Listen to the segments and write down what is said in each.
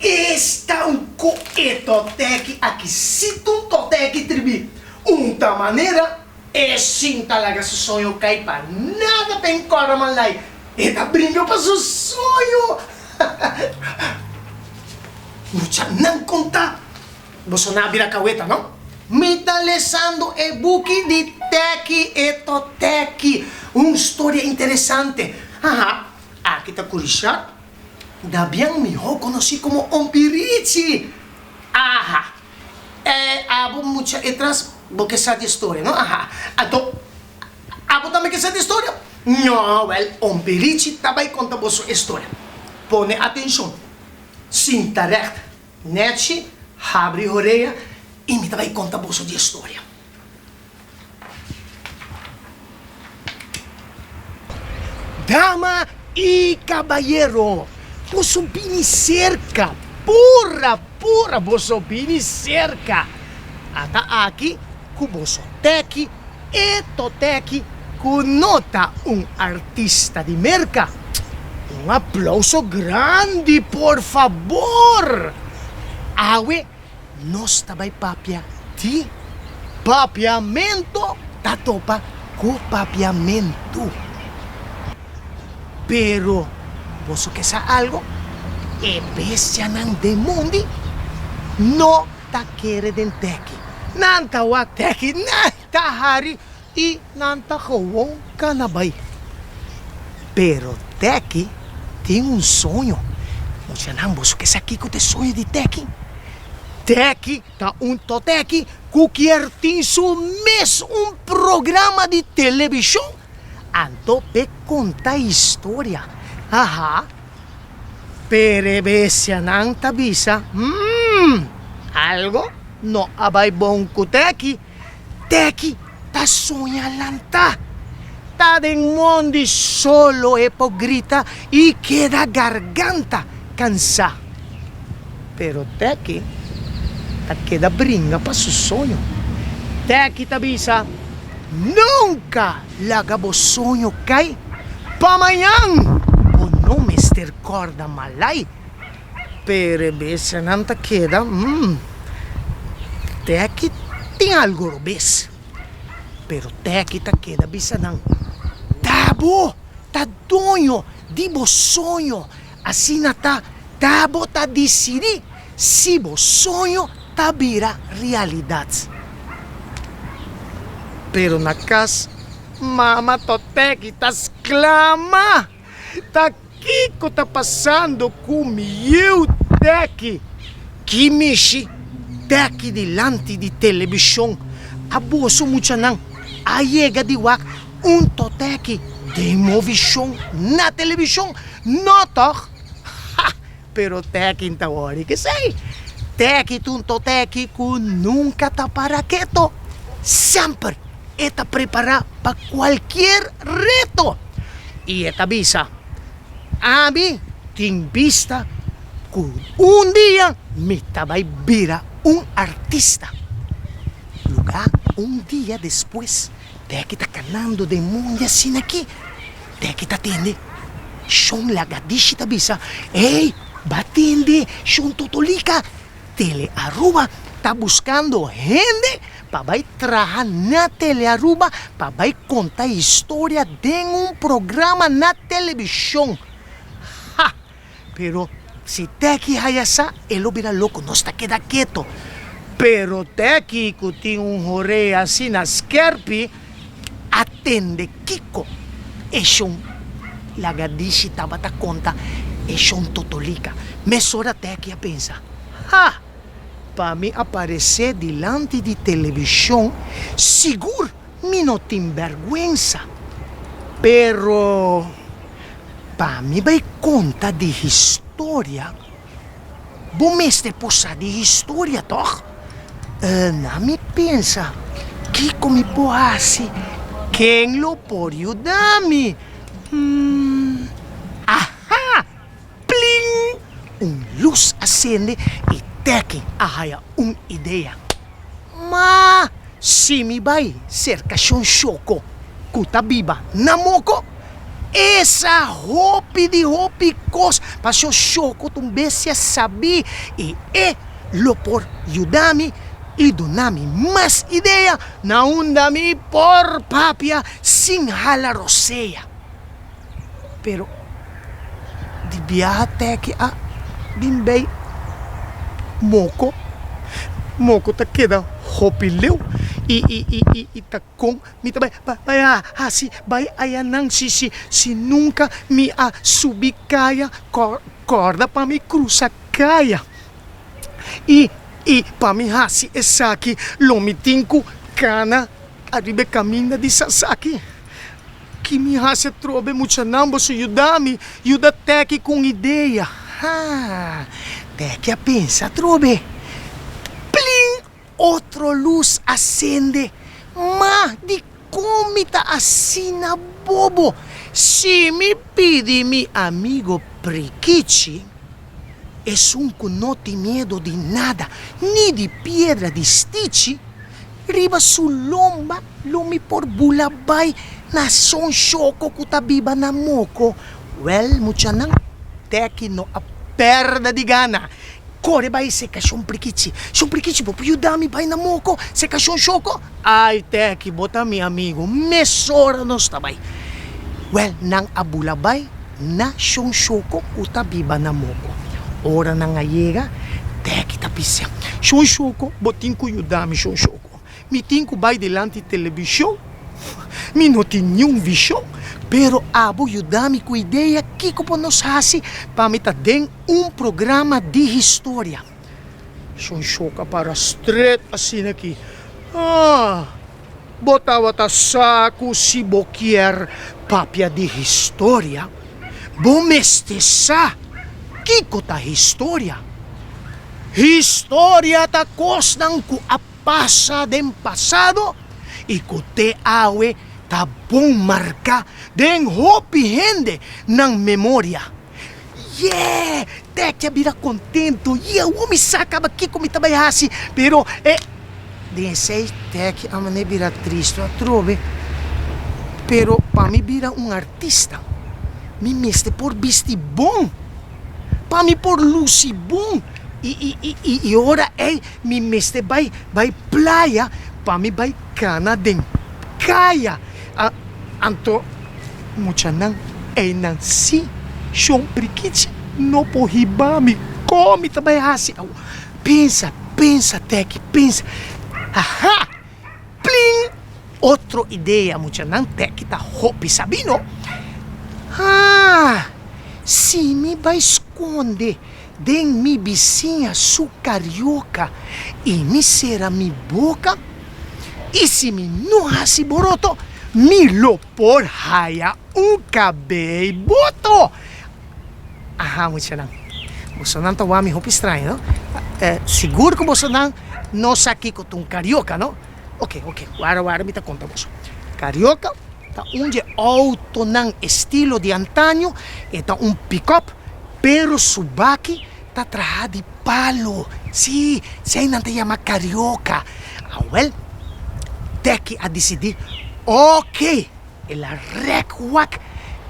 Está um coetotec aqui, se tu totec tribi. Unta maneira, é sim talaga seu sonho cai para nada tem cora malai. E tá brinca para seu sonho. Mucha não conta. Você não vira caueta, não? Me tá lesando e buki de tec etotec. Uma história interessante. Aha, aqui tá curioso. Dabiang miho conocí como Ompirici. Aha. Abo mucha etras porque sabe história, não? Aha. Então, abo também que sabe história? Não, well, Ompirici também conta boa história. Pone atenção. Cinta reta. Nete, abre a orelha e me também conta boa de história. Dama e caballero. Você bini cerca, pura, você bini cerca. Ata aqui, com você teki, etoteki, conota artista de merca. Aplauso grande, por favor. Awe, nós também papia ti, papiamento, tatopa, com papiamento. Pero, você quer saber algo? E bestia ng demundi no ta kere den teki. Nanta wa teki, nanta hari, e nanta kawong kanabay. Pero teki tem sonho. Você não você quer saber que te sonho de teki? Teki ta toteki que tem mes programa de televisão. Anto pe conta história. Aha. Perebesia nang tabisa. Algo no abay bong kuteki. Teki ta sonha lanta. Ta den mondi solo grita y queda garganta cansa. Pero teki ta queda bringa pa su sonho. Teki tabisa. Nunca lagabo sonho kay pamayang o no Mr. Corda malay. Pero besa nanta queda teki tem algo robes. Pero teki ta queda bisa nang tabo ta donho di bo sonho. Assim ta tabo ta decidi si bo sonho ta vira realidade. Pero na casa, mama toteki tas clama. Ta kiko ta passando comigo teki. Kimishi teki dilante de televisão. Abuso mucha nang ayega di wak toteki de movisão na televisão. No toch? Pero teki in tawari que sei. Teki toteki ku nunca ta para quieto. Sempre está preparada para qualquer reto. E esta visa, a mim, tem vista que dia me vai virar artista. Lugar, dia depois, tem que estar canando de mundo assim aqui. Tem que estar tendo. São lagadishi ta visa. Ei, batende, são totolica. Tele Aruba tá buscando gente para vai trabalhar na Telearuba, para vai contar história de programa na televisão. Ha! Pero se teki hayasa, ele vira louco, nós tá queda quieto. Pero teki que tem joré assim na skerpi, atende Kiko. É lagadishi tava ta conta, é totolica. Mesora teki a pensa. Ha! Para me aparecer delante de televisão, seguro me não tem vergüenza. Pero, para me vai conta de história, bom mestre possa de história, toch? Não me pensa, que como poasse, quem lo pode ajudar-me? Aha! Plim! Luz acende e teki ahaya ideia. Ma si mi vai cerca shon shoko kuta biba namoko esa hopi kos pasyo shoko tumbesya sabi lo por yudami y donami más idea na undami por papia sin hala rosea. Pero di biyahe teki bimbay moko ta queda hopileu e ta kong mi ta bay hasi bay ayanang si nunca mi subikaya corda pa mi cruza kaya e pa mi hasi esaki lomitinku kana arribe camina di Sasaki que mi hasi trobe mucha nambo su yudami yuda teki com ideia teki a pensa trobe otro luz ascende, ma di comita asina bobo. Si mi pidi mi amigo Prikichi, es un que no te miedo de nada, ni de piedra de stichi, riba su lomba, lomi por bulabay, na son shoko kutabiba na moko. Well, mucha nang teki no a perda di gana. Corre vai se cachon prikichi po yudami vai na moko se cachon shoko ai teki bota mi amigo mesora nos tabay well nang abulabay na shon shoko utabiba na moko ora na nga yega teki tapisya shon shoko botin ko yudami shon shoko mitin ko vai delante televisyon mi no tinham visão pero abo yudami com ideia que po nos hasi pamita den programa de história. Son choca para straight assim aqui. Botawa ta saco si boquier papia de história. Bomestessa kiko ta história. História ta cosnan ku a pasa den passado e ku te awe ta bom marca den hopi hende ng memória. Yeah! Teki bira contento. Yeah, umi sakaba kiko mitabayasi. Pero, densei teki amane bira triste, trove. Pero, pa mi bira artista. Mi meste por bisti bom. Pa mi por luci bom. E ora, mi meste by playa. Pa mi by cana den kaya. Anto, mucha nang nang si shong prikichi no pohibami komi tabayasi. Pensa, teki, pensa. Aha! Pling! Otro ideia, mucha nang teki ta hopi sabino. Si mi vai esconde den mi vizinha su carioca e mi será mi boca e se mi no hasi boroto mi lo por haya cabelo boto. Mucha nang. Boso nang tawa mi hopi estranho, no? Seguro que boso nang no saki ko tung carioca, no? Ok. Wara mi ta conta boso. Carioca ta auto nang estilo de antaño eta pick-up pero subaki ta traha di palo. Si ay nang llama carioca. Well, teki a decidir. Ok, ela recuac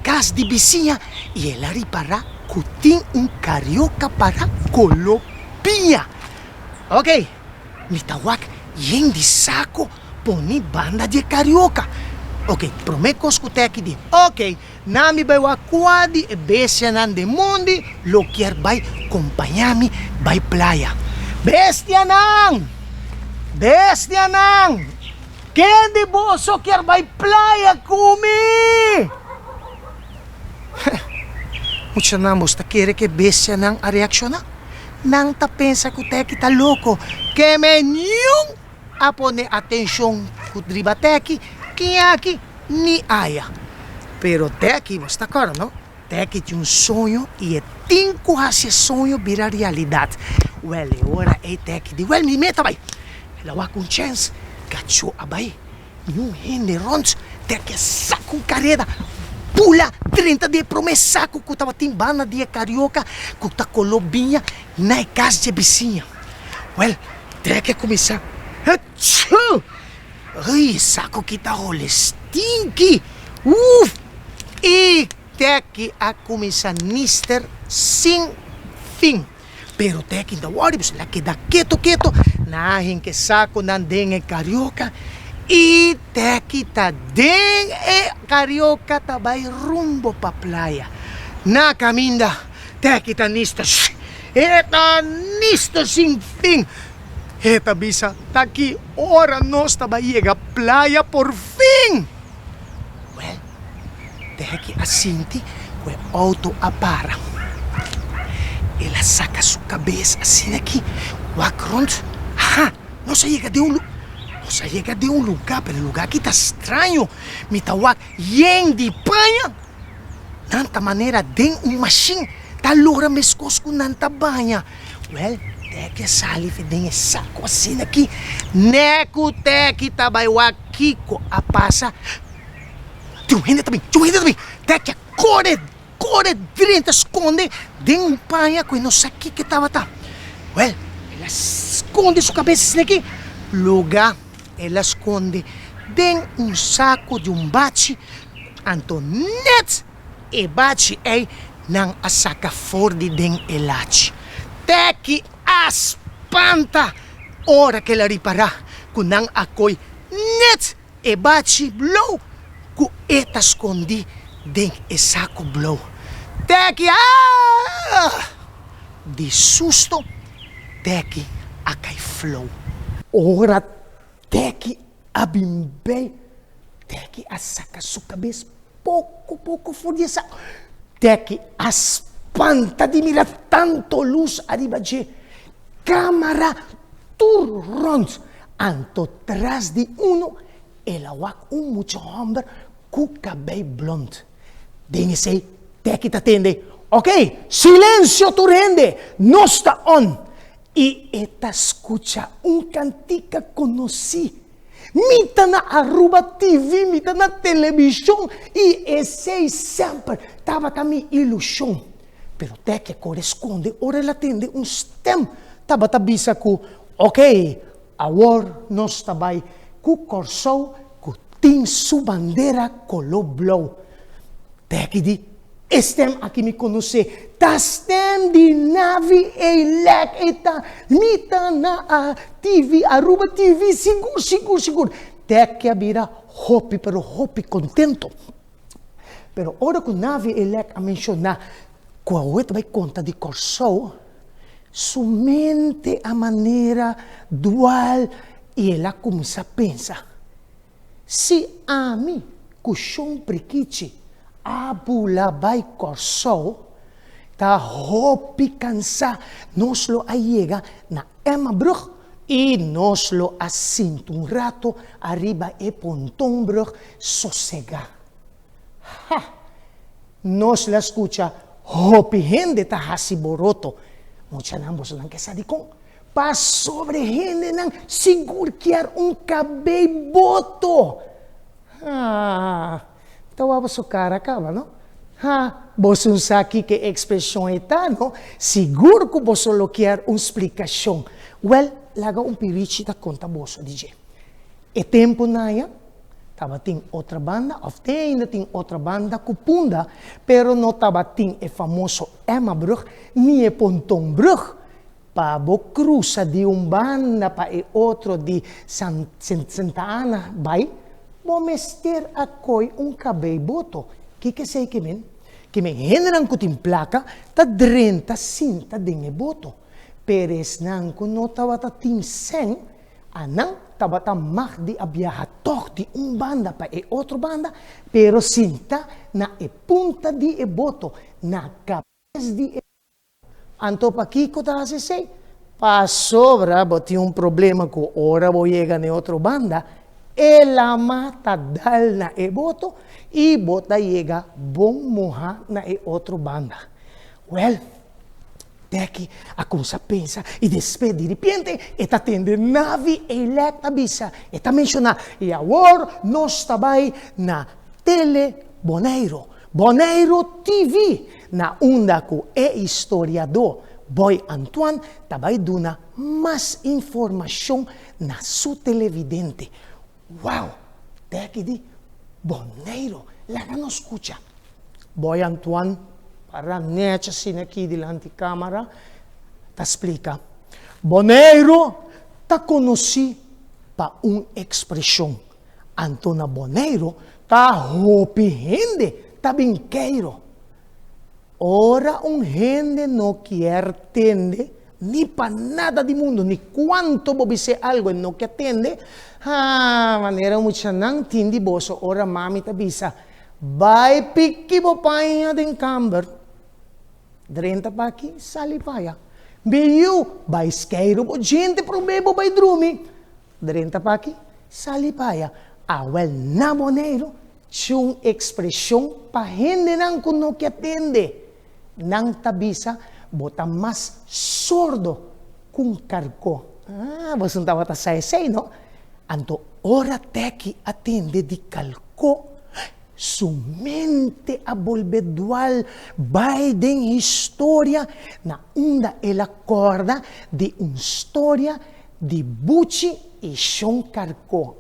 cas de vizinha e ela ripará cutin carioca para Colombia. Ok, mitawak yen di saco poni banda de carioca. Ok, promekos kuteki di. Ok, nami bay wakwadi e bestia nan de mundi lo kier bay kompanyami bay playa. Bestia nang! Quem de boso quer vai playa kumi? Mucha namos ta quere que bestia nang a reacciona? Nang ta pensa que teki ta louco que menyong apone atenção kudriba teki kiaki ni aya. Pero teki basta claro, no? Teki tinha sonho e tinco esse sonho virar realidade. Well, ora teki di well mi meta vai. Ela com chance Gacho abay, yung hindi rons, teke sakong kareda, pula, 30 de promessa ko tava timbana de carioca, kuta Colombia, na ikas de vizinha. Well, teke começar. Ai, saco kita hole stinky. E teki a comisanister sin fin. Pero teki da waribus laki da keto nahin ke sako nan denge carioca. E teki ta denge carioca tabay rumbo pa playa. Na caminda teki ta nista. Eta nista sin fin. Eta bisa taki ora nos tabay llega playa por fin. Well, teki asinti kwe auto apara. Ela saca su cabeça assim aqui, rond. Ah, não se chega de um lugar, pero lugar aqui tá estranho. Me tá yen de panha. Nanta maneira den machine, tá logra mescosco nanta banha. Well, é que sali den saco assim aqui. Neco teki tabay Kiko a passa. Tu ainda também. Teki corre dentro, esconde de panha que não sei que estava tá. Well, ela esconde sua cabeça aqui. Lugar, ela esconde de saco de bate. Antonet e bate ei não a saca fora de elate. Teki espanta. Ora que ela reparar que não acoi net e bate blow que eta escondi den e saco blow. Teki de susto, teki a cai flow. Ora teki a bimbei, teki a saca sua cabeça pouco fora de saco. Teki a espanta de mirar tanto luz arriba de câmara turrons. Anto tras de uno, ela wak mucho hombre com cabelo blond. Ding say, teki tatende. Ok, silêncio tu rende, no está on. E eta escucha cantica conocí. Mita na Aruba TV, mita na televisão. E esse sempre tava também ilusão. Pero teki corresponde, ora ela atende stem. Tava tabisa ku, ok, agora nós tabai ku corsou, ku tem su bandeira color blow. Teki di, estem aqui me conhecer. Tastem di navi e lek eta mita na TV, Aruba TV, seguro. Teki a vira hopi, pero hopi contento. Pero ora que navi e lek a mencionar, qual vai conta de corsou, somente a maneira dual e ela começa a pensar. Se a mim, cuchão prequiche, abula vai corsou, tá hopi cansa, nos lo ayega na Emmabrug e nos lo assinto rato arriba e Pontonbrug sossega. Ha! Nos la escucha hopi gente tá hasiboroto. Mucha nambos lang kesadikong. Pa sobre gente nang sigur kiar cabelo boto. Tawa ba cara ka ba, no? Bosun saki que expressão eta, no? Sigur ko boso lo kiar explicação. Well, laga pirichi ta conta boso, DJ. E tempo na ya, tava ting outra banda, of ainda ting outra banda kupunda, pero no tava ting e famoso Emmabrug, ni e Pontonbrug. Pa bo cruza de banda pa e outro de Santa Ana, vai, bo mester akoi cabelo boto. Que sei que men? Que men generan kutin placa, ta drenta cinta dinge boto. Peres nang kuno tawa ta ting seng, anang tabata mag di abyaha toch di banda pa e outro banda, pero cinta na e punta di e boto, na capes di e anto pa Kiko ta se sei, pa sobra boti problema ko ora bo llega ne outro banda, e la mata dal na e boto, e bota llega bom moha na e outro banda. Well, teki a cosa pensa e después de repente eta tende navi e leta bisa eta menciona e agora nós tabai na tele Boneiro TV na onda ko e historiador Boy Antoine tabai duna mais informação na su televidente. Wow, teki di Boneiro, la não escucha. Boy Antoine, para necha sin aqui diante da câmara, ta explica. Boneiro, ta conheci pa expressão. Antona Boneiro, ta hopi gente, ta binqueiro. Ora gente não quer atender, ni pa nada de mundo, ni quanto bobise algo não que atende, maneira mucha nang tindi boso, ora mami ta bisa, vai piki bo paia den camber, drenta pa aqui, sali paia. Biu, vai isqueiro bo gente pro bebo vai drumi, drenta pa aqui, sali paia. Awel na Boneiro, tiyong expressão pa hindi nang kuno que atende. Nang tabisa, bota mas sordo kung karko. Você não estava say no? Anto ora teki atende di kalko. Sumente abolbedual by den historia na unda ela corda di un storia di Bucci e Sean Carco.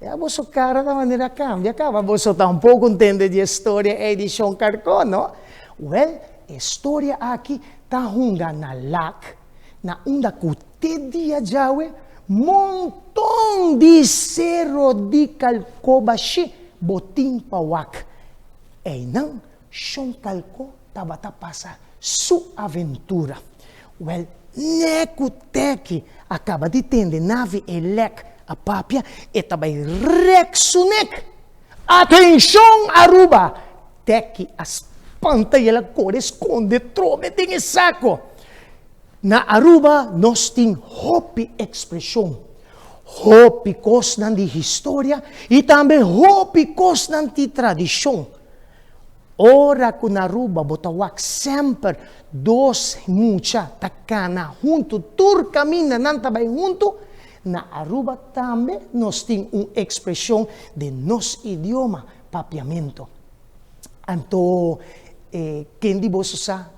A vossa cara da maneira cambia, cara. Você tampouco entende de história e de Sean Carco, no? Well, a história aqui tá hunga na lac, na unda kute dia jawe, montão de cerro de Calcobashi, botim pawak. E não, Sean Carco tava passa sua aventura. Well, nekuteki acaba de tende nave elec a papia e tabay rexunek. Atenção, Aruba! Teki as pantalla core esconde trove tem saco. Na Aruba nós tem hopi expressão. Hopi cosnan de história e também hopi cosnan de tradição. Ora com Aruba botawak sempre dos mucha takana junto tur camina nantabay junto. Na Aruba também nós temos uma expressão de nosso idioma, papiamento. Então, quem de vocês usa?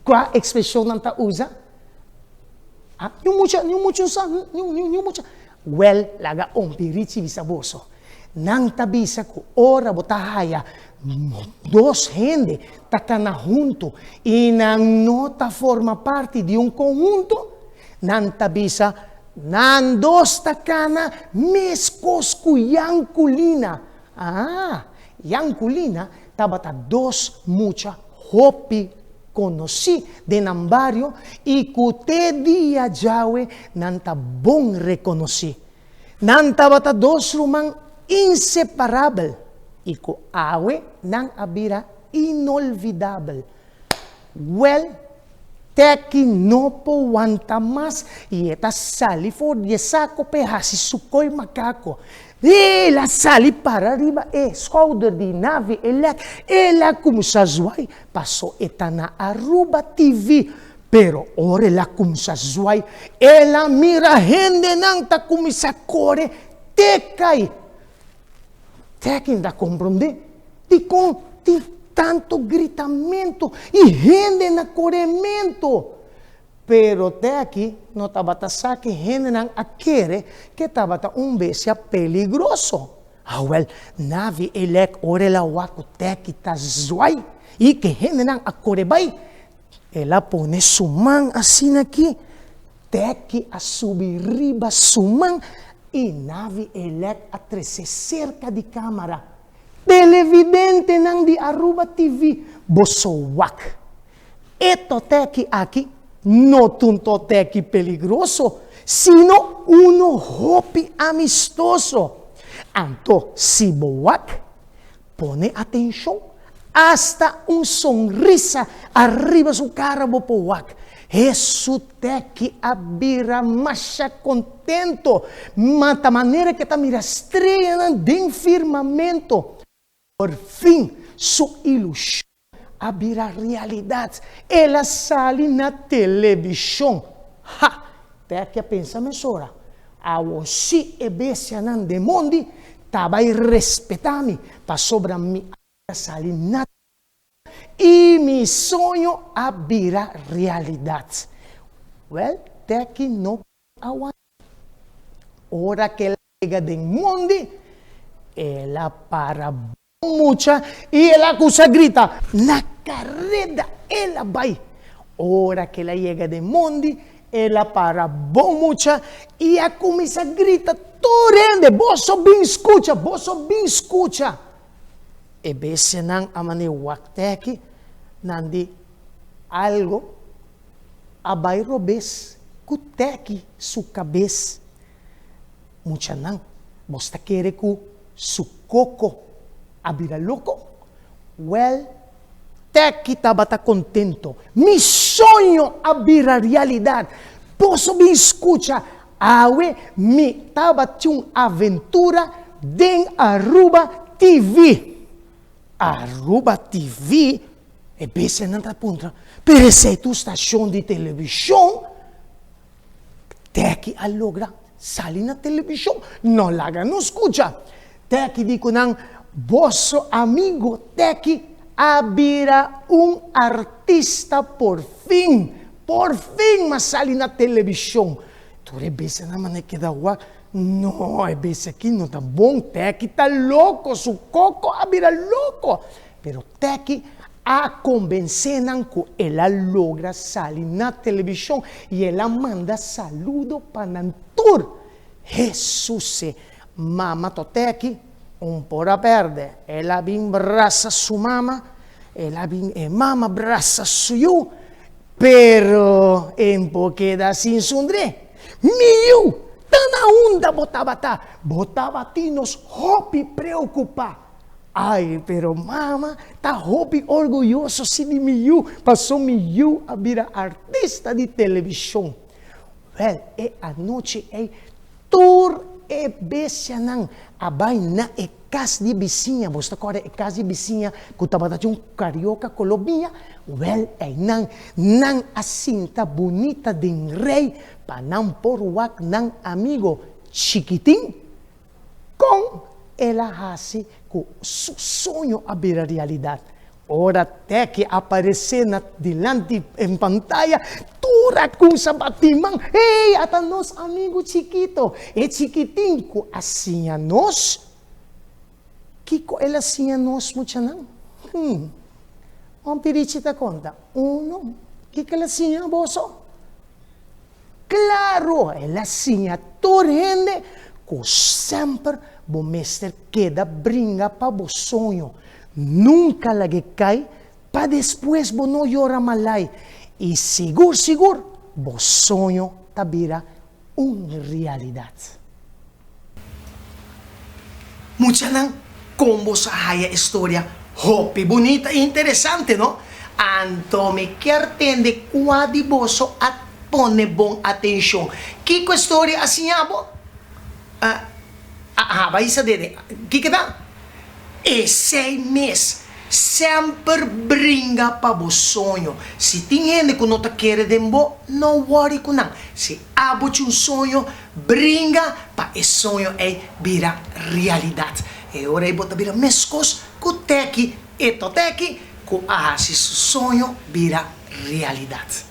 Qual expressão não está usa? Yung mucha usa, yung mucha. Well, laga pirichi bisa boso. Nang tabisa ko ora botahaya dos gente takana junto e nang nota forma parte de um conjunto. Nang tabisa nan dos takana meskos ku yang kulina. Yang kulina tabata dos mucha hopi conocí de nambario y cute dia jawe nanta bon reconocí. Nanta bata dos rumang inseparable y ko awe nang abira inolvidable. Well, teki no po wanta mas y eta sali for yesako pehasi sukoy makako. E la sali para arriba e shoulder di nave ela como sazwai passou eta na Aruba TV. Pero ora la como sazwai ela mira gente nang ta como core tekai. Tekin da compreende? Ti tanto gritamento e gente na corremento. Pero até aqui, não estava que gente não aquele que estava bestia peligroso. Well, nave elec orela waku teki ta zuai e que gente não akorebay. Ela pone sumang assim aqui, teki a subir riba sumang e nave elec a trece cerca de câmara. Televidente nang di Aruba TV, bosowak. Eto teki aqui, no tunto teki peligroso, sino uno hopi amistoso. Anto, si boak, pone atención, hasta un sonrisa arriba su cara bopowak. Eso teki abira masha contento, mata maneira que ta mira estrela de firmamento. Por fim, su ilusão abrirá realidade. Ela sale na televisão. Até que pensa mesora. A você e besia nan de mondi, tabai respetami, pa sobra mi sali na e mi sonho abrirá realidade. Well, até que não aguenta. Ora que ela chega de mondi, ela para mucha y ela acusa grita, na carrera ela vai. Ora que ela llega de Mondi, ela para bom mucha e a começa a grita, torrende, boso bem escuta. E bese nang amane wakteki, nandi algo, abay robes, kuteki su cabeça. Mucha nang, bosta quere ku su coco, abira loco. Well, teki tabata contento. Mi sonho abira realidade. Posso me escutar. Awe mi tabati aventura den Aruba TV. Aruba TV e bese nanta punta. Per se tu stazione di televisione, teki allogra sali na televisione, non laga non scucha. Teki dico nang bosso amigo teki abira un artista por fin mas sali na televisione. Tu rebese na mane que da wa. No, é bese aqui não tá bom, teki tá louco, su coco abira louco. Pero teki a convencenan que ela logra salir na televisão e ela manda saludo para Nantur. Jesus, mama toteki, por a perde. Ela vem braça su mama, ela vem mama braça suyo, pero em poqueda sin sundre. Miu, tana onda botava tinos hopi preocupar. Ai, pero mama, tá hopi orgulhoso se de Miu, passou Miu a virar artista de televisão. Well, e a noite é tur e besianang abay na e casa de vizinha, você agora e casa de vizinha, que estava um carioca colombiana, well, é nang asinta bonita de rei, para não por wak nang amigo chiquitín, com ela hace que su sonho a ver a realidade. Ora até que aparecer delante em pantalla, tura com sabatimang, hey, ata nos amigo chiquito, e chiquitín ko assim a nós, kiko ela assim a nós mucha nang. Pirichi ta conta, uno, kiko ela assim a boso. Claro, ela assim a torrende, que sempre o mestre queda brinca para o sonho. Nunca lagi cai, para depois bo não llora malai. E seguro, o sonho tabira uma realidade. Mucha nang como sa haya história, hopi, bonita e interessante, no? Anto me quer tende quadiboso at pone bom atenção. Que história assim abo? Vai saber. Que dá? Esse mês sempre brinca para o sonho. Se tem gente que não quer dembo, não worry com não. Se abo um sonho, brinca para esse sonho é virar realidade. E ora é botar virar mescos, que teki, eto teki, que esse sonho vira realidade.